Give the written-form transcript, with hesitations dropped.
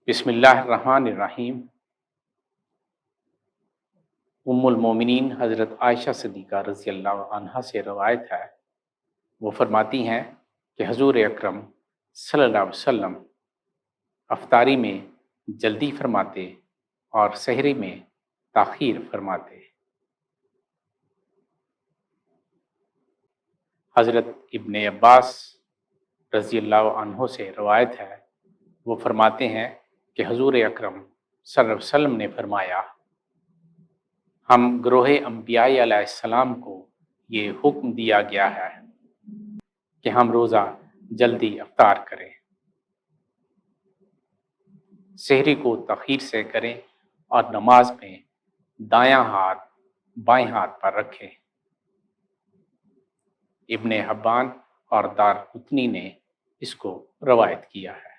بسم اللہ الرحمن الرحیم۔ ام المومنین حضرت عائشہ صدیقہ رضی اللہ عنہا سے روایت ہے، وہ فرماتی ہیں کہ حضور اکرم صلی اللہ علیہ وسلم افطاری میں جلدی فرماتے اور سحری میں تاخیر فرماتے۔ حضرت ابن عباس رضی اللہ عنہ سے روایت ہے، وہ فرماتے ہیں کہ حضور اکرم صلی اللہ علیہ وسلم نے فرمایا، ہم گروہ انبیاء علیہ السلام کو یہ حکم دیا گیا ہے کہ ہم روزہ جلدی افطار کریں، سحری کو تاخیر سے کریں اور نماز میں دایاں ہاتھ بائیں ہاتھ پر رکھیں۔ ابن حبان اور دارقطنی نے اس کو روایت کیا ہے۔